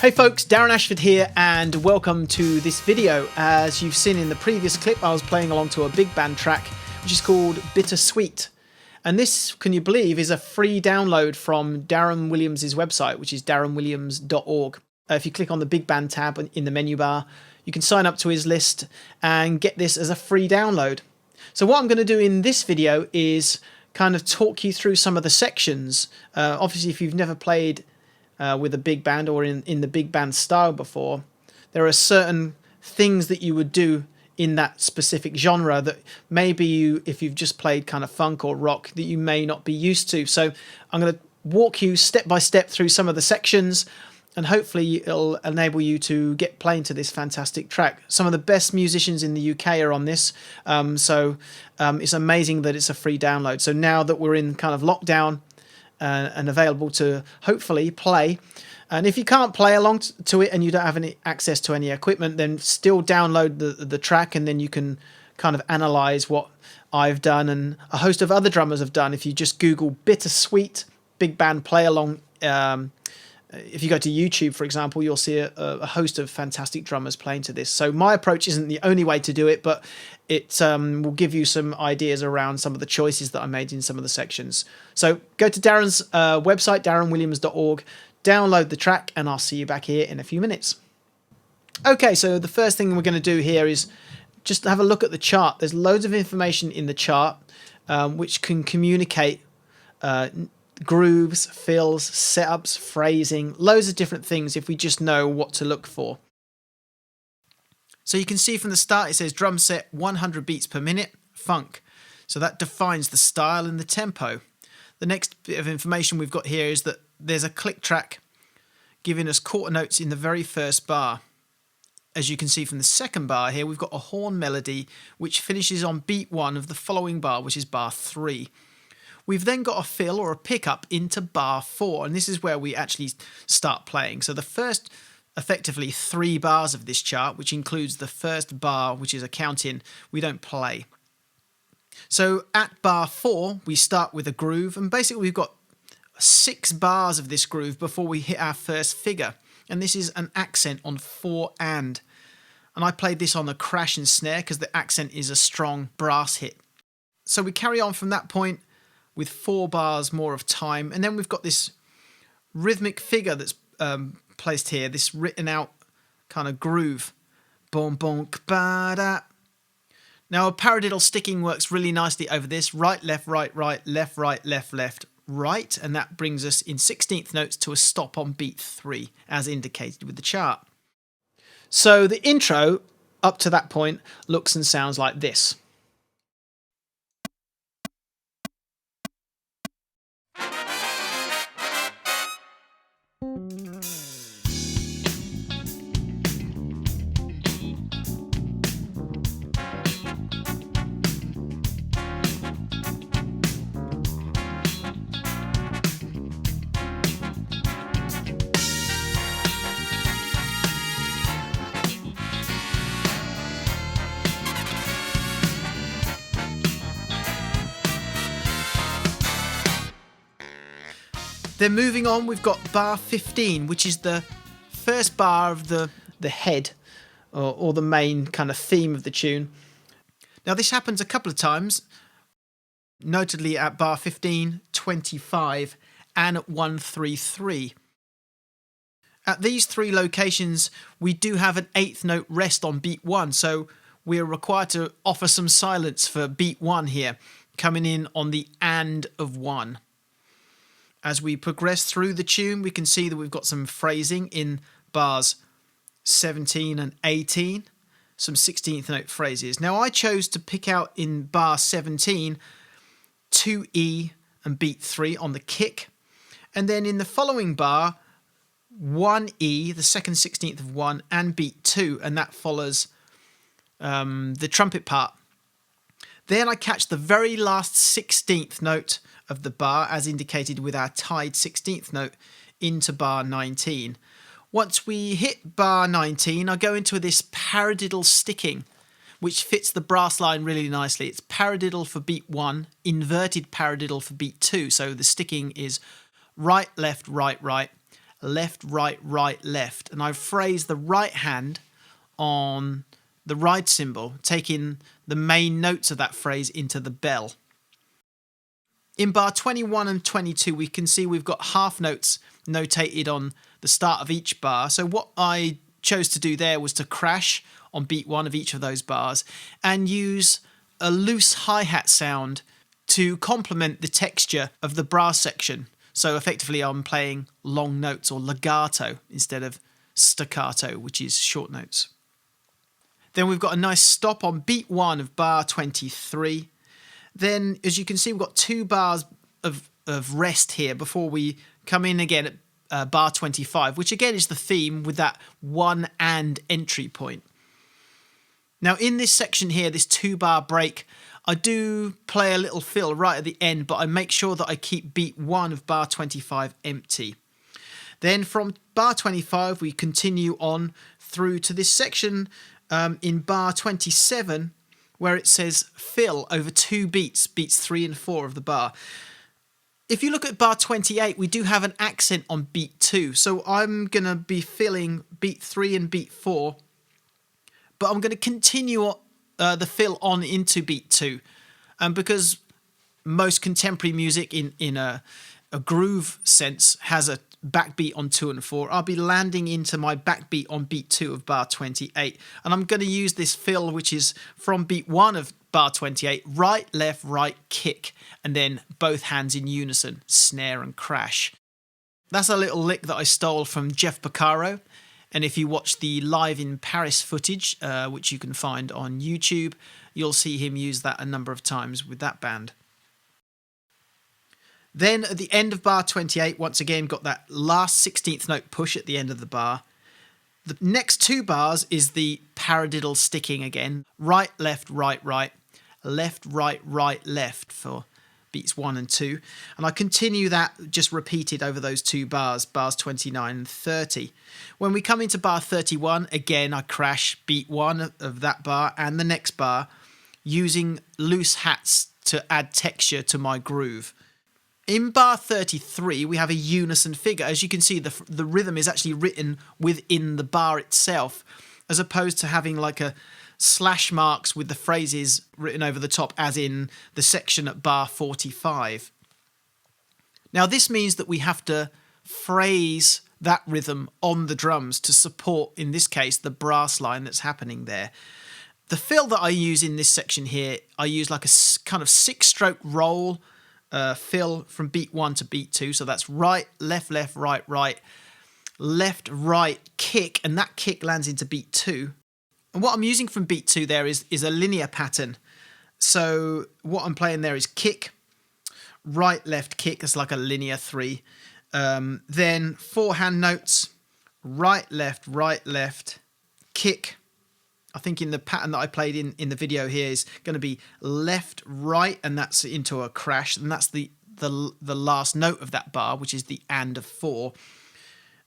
Hey folks, Darren Ashford here and welcome to this video. As you've seen in the previous clip, I was playing along to a big band track which is called Bittersweet. And this, can you believe, is a free download from Darren Williams' website, which is darrenwilliams.org. If you click on the big band tab in the menu bar, you can sign up to his list and get this as a free download. So what I'm going to do in this video is kind of talk you through some of the sections. Obviously, if you've never played with a big band or in the big band style before, there are certain things that you would do in that specific genre that maybe you, if you've just played kind of funk or rock, that you may not be used to. So I'm going to walk you step by step through some of the sections, and hopefully it'll enable you to get playing to this fantastic track. Some of the best musicians in the UK are on this, so it's amazing that it's a free download. So now that we're in kind of lockdown and available to hopefully play, and if you can't play along to it and you don't have any access to any equipment, then still download the track, and then you can kind of analyze what I've done and a host of other drummers have done. If you just Google Bittersweet big band play along, if you go to YouTube, for example, you'll see a host of fantastic drummers playing to this. So my approach isn't the only way to do it, but it will give you some ideas around some of the choices that I made in some of the sections. So go to Darren's website, darrenwilliams.org, download the track, and I'll see you back here in a few minutes. Okay, so the first thing we're going to do here is just have a look at the chart. There's loads of information in the chart which can communicate grooves, fills, setups, phrasing, loads of different things if we just know what to look for. So you can see from the start it says drum set 100 beats per minute, funk. So that defines the style and the tempo. The next bit of information we've got here is that there's a click track giving us quarter notes in the very first bar. As you can see from the second bar here, we've got a horn melody which finishes on beat 1 of the following bar, which is bar 3. We've then got a fill or a pickup into bar 4, and this is where we actually start playing. So the first, effectively, 3 bars of this chart, which includes the first bar, which is a count-in, we don't play. So at bar 4, we start with a groove, and basically we've got 6 bars of this groove before we hit our first figure. And this is an accent on 4 and I played this on the crash and snare because the accent is a strong brass hit. So we carry on from that point with 4 bars more of time, and then we've got this rhythmic figure that's placed here, this written out kind of groove. Boom, boom, ba-da. Now a paradiddle sticking works really nicely over this. Right, left, left, left, right, and that brings us in 16th notes to a stop on beat 3, as indicated with the chart. So the intro up to that point looks and sounds like this. Then moving on, we've got bar 15, which is the first bar of the head or the main kind of theme of the tune. Now this happens a couple of times, notably at bar 15, 25 and at 133. At these 3 locations, we do have an 8th note rest on beat 1, so we're required to offer some silence for beat 1 here, coming in on the and of 1. As we progress through the tune, we can see that we've got some phrasing in bars 17 and 18, some 16th note phrases. Now I chose to pick out in bar 17 2E and beat 3 on the kick, and then in the following bar 1E, the second 16th of 1, and beat 2, and that follows the trumpet part. Then I catch the very last 16th note of the bar, as indicated with our tied 16th note, into bar 19. Once we hit bar 19, I go into this paradiddle sticking, which fits the brass line really nicely. It's paradiddle for beat 1, inverted paradiddle for beat 2. So the sticking is right, left, right, left, right, right, left. And I've phrased the right hand on the ride cymbal, taking the main notes of that phrase into the bell. In bar 21 and 22, we can see we've got half notes notated on the start of each bar. So what I chose to do there was to crash on beat 1 of each of those bars and use a loose hi-hat sound to complement the texture of the brass section. So effectively I'm playing long notes, or legato, instead of staccato, which is short notes. Then we've got a nice stop on beat 1 of bar 23. Then, as you can see, we've got 2 bars of rest here before we come in again at bar 25, which again is the theme with that 1 and entry point. Now in this section here, this 2-bar break, I do play a little fill right at the end, but I make sure that I keep beat 1 of bar 25 empty. Then from bar 25, we continue on through to this section in bar 27, where it says fill over 2 beats, beats 3 and 4 of the bar. If you look at bar 28, we do have an accent on beat 2. So I'm going to be filling beat 3 and beat 4, but I'm going to continue the fill on into beat 2. Because most contemporary music in a groove sense has a backbeat on 2 and 4, I'll be landing into my backbeat on beat 2 of bar 28. And I'm going to use this fill, which is from beat 1 of bar 28, right, left, right, kick, and then both hands in unison, snare and crash. That's a little lick that I stole from Jeff Porcaro. And if you watch the Live in Paris footage, which you can find on YouTube, you'll see him use that a number of times with that band. Then at the end of bar 28, once again, got that last 16th note push at the end of the bar. The next 2 bars is the paradiddle sticking again. Right, left, right, right. Left, right, right, left for beats 1 and 2. And I continue that just repeated over those 2 bars, bars 29 and 30. When we come into bar 31, again, I crash beat 1 of that bar and the next bar, using loose hats to add texture to my groove. In bar 33, we have a unison figure. As you can see, the rhythm is actually written within the bar itself, as opposed to having like a slash marks with the phrases written over the top, as in the section at bar 45. Now, this means that we have to phrase that rhythm on the drums to support, in this case, the brass line that's happening there. The fill that I use in this section here, I use like a kind of 6-stroke roll fill from beat 1 to beat 2. So that's right, left, left, right, right, left, right, kick, and that kick lands into beat 2. And what I'm using from beat 2 there is a linear pattern. So what I'm playing there is kick, right, left, kick. That's like a linear 3. Then 4 hand notes, right, left, kick. I think in the pattern that I played in the video here is going to be left, right, and that's into a crash. And that's the last note of that bar, which is the and of 4.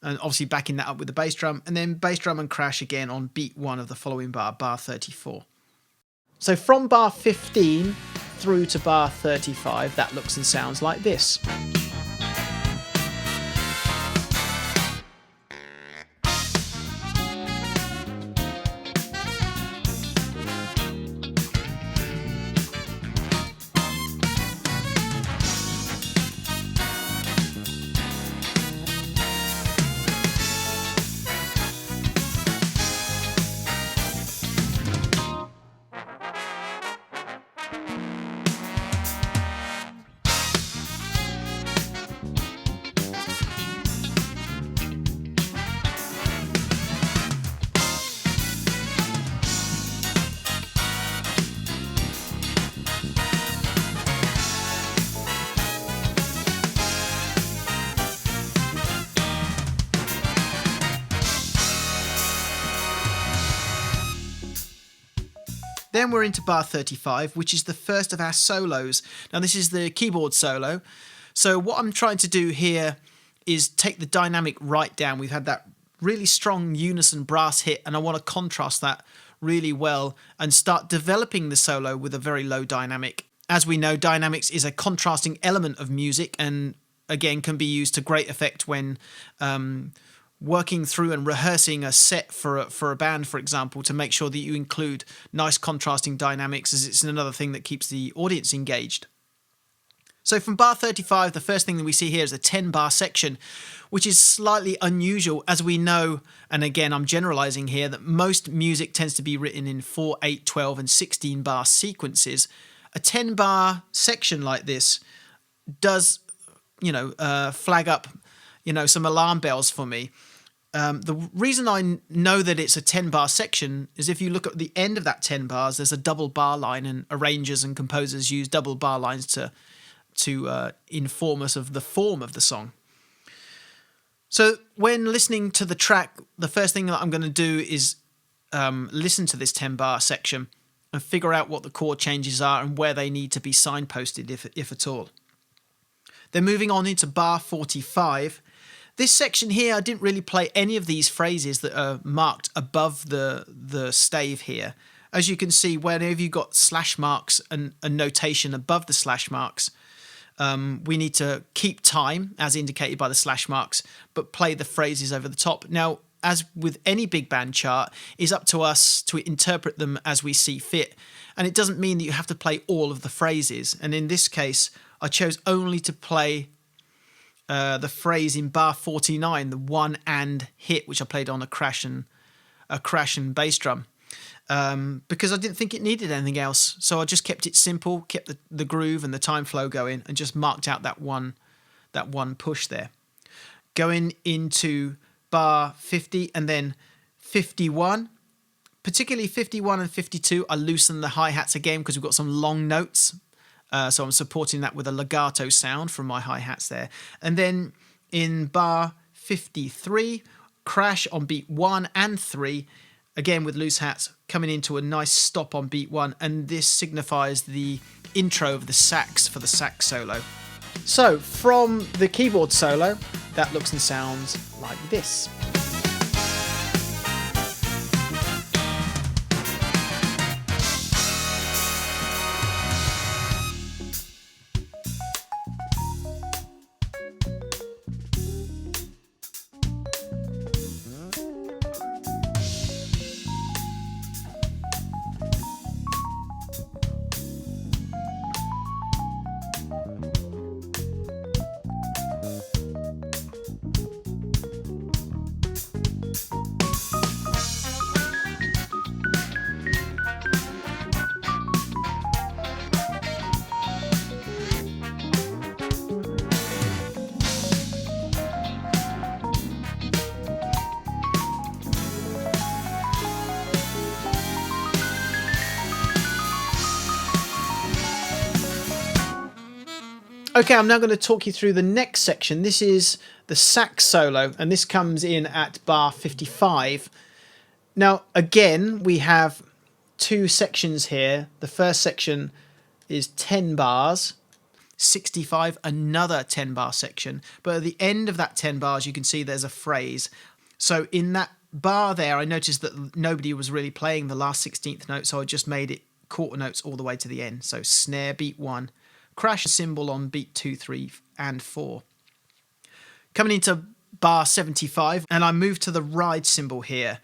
And obviously backing that up with the bass drum, and then bass drum and crash again on beat 1 of the following bar, bar 34. So from bar 15 through to bar 35, that looks and sounds like this. Then we're into bar 35, which is the first of our solos. Now this is the keyboard solo. So what I'm trying to do here is take the dynamic right down. We've had that really strong unison brass hit, and I want to contrast that really well and start developing the solo with a very low dynamic. As we know, dynamics is a contrasting element of music, and again, can be used to great effect when working through and rehearsing a set for a band, for example, to make sure that you include nice contrasting dynamics, as it's another thing that keeps the audience engaged. So from bar 35, the first thing that we see here is a 10-bar section, which is slightly unusual, as we know, and again, I'm generalizing here, that most music tends to be written in 4, 8, 12, and 16-bar sequences. A 10-bar section like this does, flag up, some alarm bells for me. The reason I know that it's a 10-bar section is if you look at the end of that 10 bars, there's a double bar line, and arrangers and composers use double bar lines to inform us of the form of the song. So when listening to the track, the first thing that I'm going to do is listen to this 10-bar section and figure out what the chord changes are and where they need to be signposted, if at all. Then moving on into bar 45. This section here, I didn't really play any of these phrases that are marked above the stave here. As you can see, whenever you've got slash marks and a notation above the slash marks, we need to keep time, as indicated by the slash marks, but play the phrases over the top. Now, as with any big band chart, it's up to us to interpret them as we see fit. And it doesn't mean that you have to play all of the phrases. And in this case, I chose only to play the phrase in bar 49, the one and hit, which I played on a crash and bass drum. Because I didn't think it needed anything else. So I just kept it simple, kept the groove and the time flow going, and just marked out that one push there. Going into bar 50 and then 51, particularly 51 and 52, I loosened the hi-hats again because we've got some long notes. So I'm supporting that with a legato sound from my hi-hats there. And then in bar 53, crash on beat 1 and 3, again with loose hats, coming into a nice stop on beat 1, and this signifies the intro of the sax for the sax solo. So from the keyboard solo, that looks and sounds like this. Okay, I'm now going to talk you through the next section. This is the sax solo, and this comes in at bar 55. Now, again, we have two sections here. The first section is 10 bars, 65, another 10-bar section. But at the end of that 10 bars, you can see there's a phrase. So in that bar there, I noticed that nobody was really playing the last 16th note, so I just made it quarter notes all the way to the end. So snare, beat 1, crash cymbal on beat 2, 3, and 4. Coming into bar 75, and I move to the ride cymbal here,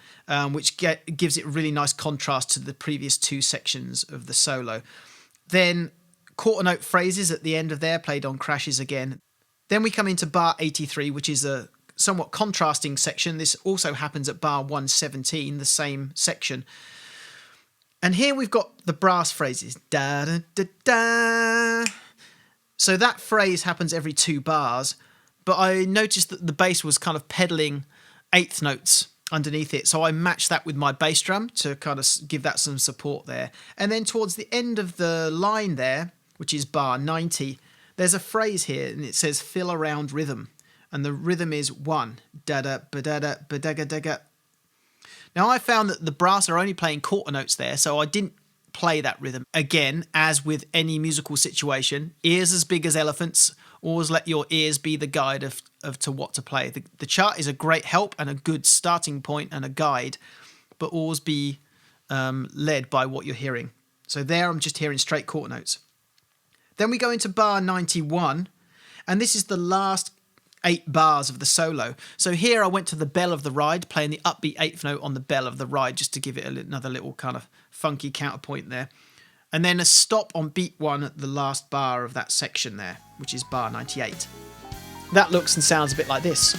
which gives it really nice contrast to the previous two sections of the solo. Then quarter note phrases at the end of there, played on crashes again. Then we come into bar 83, which is a somewhat contrasting section. This also happens at bar 117, the same section. And here we've got the brass phrases. Da, da, da, da. So that phrase happens every 2 bars, but I noticed that the bass was kind of pedaling 8th notes underneath it. So I matched that with my bass drum to kind of give that some support there. And then towards the end of the line there, which is bar 90, there's a phrase here and it says fill around rhythm. And the rhythm is 1, da-da, ba-da-da, ba-da-ga-da-ga. Now I found that the brass are only playing quarter notes there, so I didn't play that rhythm. Again, as with any musical situation, ears as big as elephants, always let your ears be the guide of to what to play. The chart is a great help and a good starting point and a guide, but always be led by what you're hearing. So there I'm just hearing straight quarter notes. Then we go into bar 91, And this is the last 8 bars of the solo. So here I went to the bell of the ride, playing the upbeat 8th note on the bell of the ride, just to give it another little kind of funky counterpoint there. And then a stop on beat 1 at the last bar of that section there, which is bar 98. That looks and sounds a bit like this.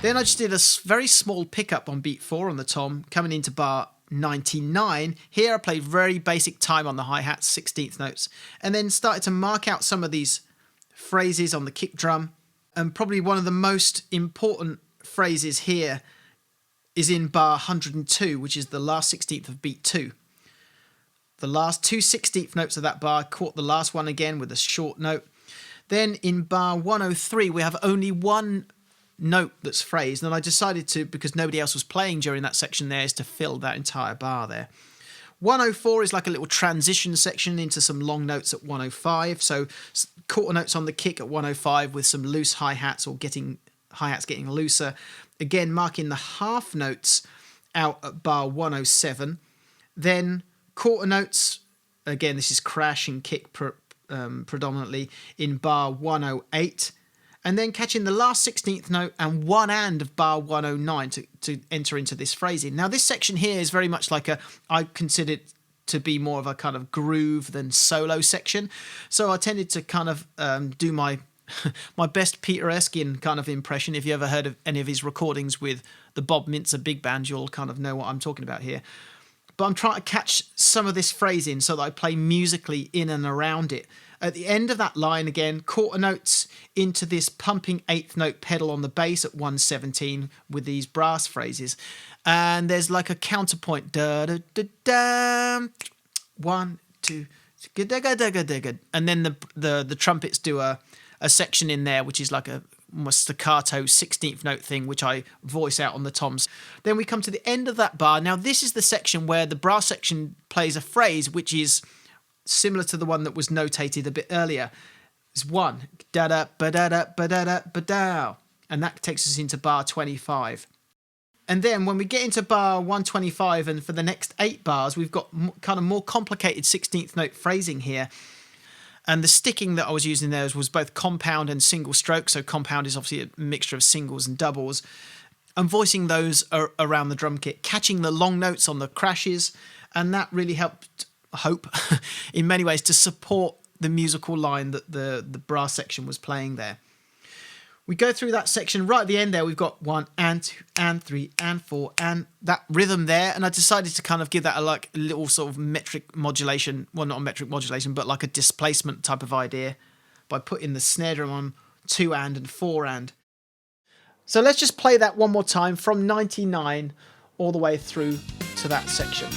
Then I just did a very small pickup on beat 4 on the tom, coming into bar 99. Here I played very basic time on the hi-hats, 16th notes, and then started to mark out some of these phrases on the kick drum. And probably one of the most important phrases here is in bar 102, which is the last 16th of beat 2. The last 2 16th notes of that bar, caught the last one again with a short note. Then in bar 103, we have only one note that's phrased, and I decided to, because nobody else was playing during that section there, is to fill that entire bar there. 104 is like a little transition section into some long notes at 105, so quarter notes on the kick at 105 with some loose hi-hats or hi-hats getting looser. Again, marking the half notes out at bar 107. Then quarter notes, again this is crash and kick predominantly, in bar 108. And then catching the last 16th note and one and of bar 109 to enter into this phrasing. Now this section here is very much like I consider it to be more of a kind of groove than solo section. So I tended to kind of do my best Peter Erskine kind of impression. If you ever heard of any of his recordings with the Bob Mintzer Big Band, you'll kind of know what I'm talking about here. But I'm trying to catch some of this phrasing so that I play musically in and around it. At the end of that line again, quarter notes into this pumping 8th note pedal on the bass at 117 with these brass phrases. And there's like a counterpoint. Da, da, da, da, 1, 2, and then the trumpets do a section in there, which is like a almost staccato 16th note thing, which I voice out on the toms. Then we come to the end of that bar. Now this is the section where the brass section plays a phrase which is similar to the one that was notated a bit earlier. It's 1, da-da, ba-da-da, ba-da-da, ba-dow. And that takes us into bar 25. And then when we get into bar 125, and for the next 8 bars, we've got kind of more complicated 16th note phrasing here. And the sticking that I was using there was both compound and single stroke. So compound is obviously a mixture of singles and doubles. I'm voicing those around the drum kit, catching the long notes on the crashes. And that really helped, I hope, in many ways to support the musical line that the brass section was playing there. We go through that section. Right at the end there, we've got 1 and 2 and 3 and 4 and that rhythm there. And I decided to kind of give that a little sort of metric modulation. Well, not a metric modulation, but like a displacement type of idea by putting the snare drum on 2 and 4 and. So let's just play that one more time from 99 all the way through to that section.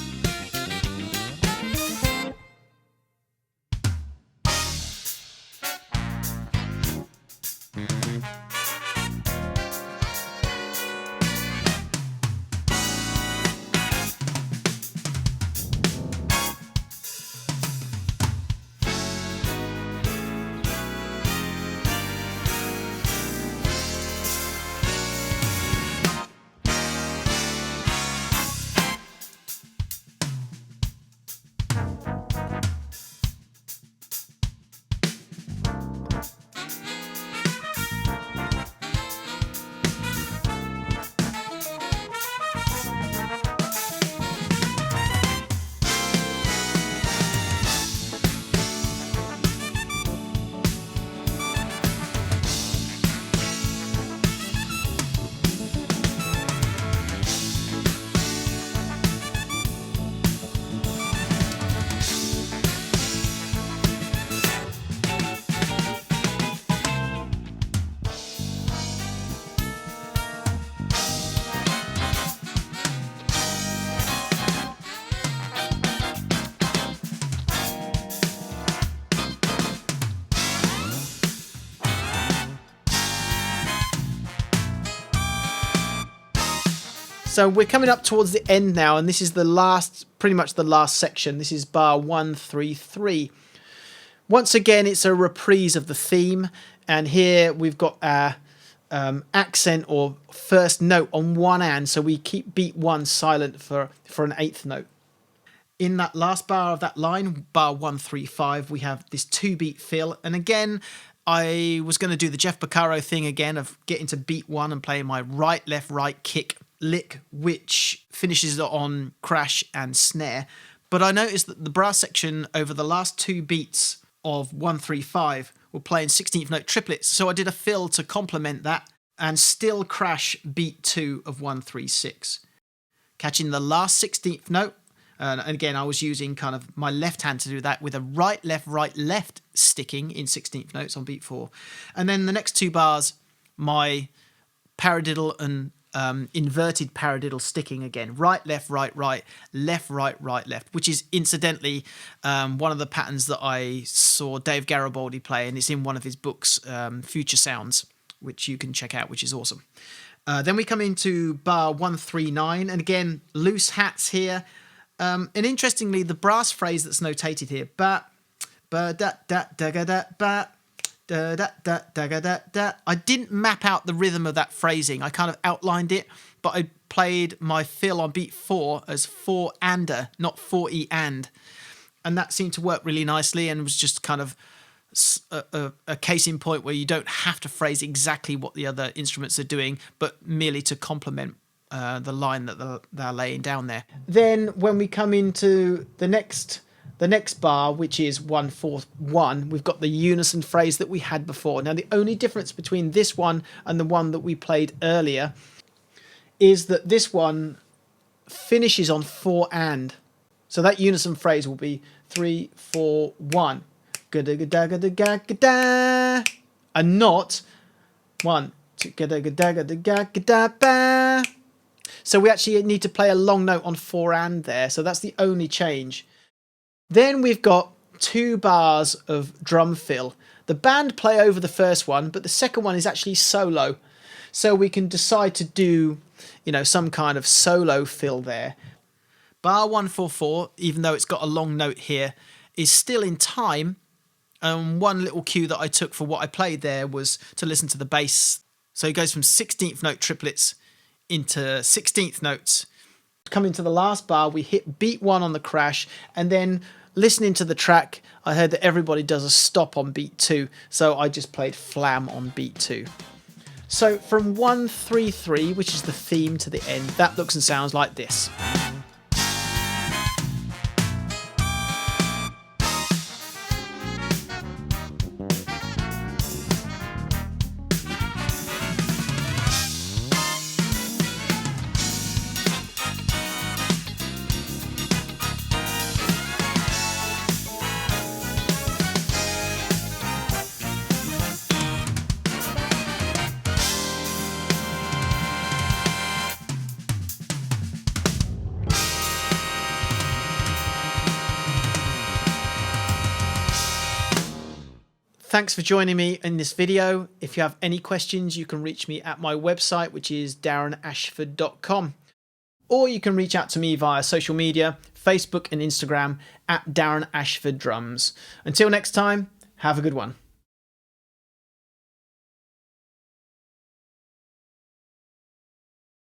So we're coming up towards the end now, and this is the last, pretty much the last section. This is bar 133. Once again, it's a reprise of the theme, and here we've got our accent or first note on one hand, so we keep beat 1 silent for an 8th note. In that last bar of that line, bar 135, we have this 2-beat fill, and again, I was going to do the Jeff Porcaro thing again of getting to beat 1 and playing my right, left, right kick lick, which finishes on crash and snare. But I noticed that the brass section over the last 2 beats of 135 were playing 16th note triplets, so I did a fill to complement that and still crash beat 2 of 136. Catching the last 16th note, and again I was using kind of my left hand to do that with a right, left sticking in 16th notes on beat 4. And then the next 2 bars, my paradiddle and inverted paradiddle sticking again. Right, left, right, left, right, left, which is incidentally one of the patterns that I saw Dave Garibaldi play, and it's in one of his books, Future Sounds, which you can check out, which is awesome. Then we come into bar 139, and again, loose hats here. And interestingly, the brass phrase that's notated here, ba, ba, da, da, da, da, da, ba, da, da, da, da, da, da, da. I didn't map out the rhythm of that phrasing. I kind of outlined it, but I played my fill on beat 4 as 4-ander, not 4-e and. And that seemed to work really nicely, and was just kind of a case in point where you don't have to phrase exactly what the other instruments are doing, but merely to complement the line that they're laying down there. Then when we come into the next bar, which is 141, we've got the unison phrase that we had before. Now the only difference between this one and the one that we played earlier is that this one finishes on 4-and. So that unison phrase will be 3, 4, 1. And not 1, 2. So we actually need to play a long note on 4-and there. So that's the only change. Then we've got 2 bars of drum fill. The band play over the first one, but the second one is actually solo. So we can decide to do, some kind of solo fill there. Bar 144, even though it's got a long note here, is still in time. One little cue that I took for what I played there was to listen to the bass. So it goes from 16th note triplets into 16th notes. Coming to the last bar, we hit beat 1 on the crash, and then listening to the track, I heard that everybody does a stop on beat 2, so I just played flam on beat 2. So from 133, which is the theme, to the end, that looks and sounds like this. thanks for joining me in this video. If you have any questions, you can reach me at my website, which is darrenashford.com. Or you can reach out to me via social media, Facebook and Instagram at Darren Ashford Drums. Until next time, have a good one.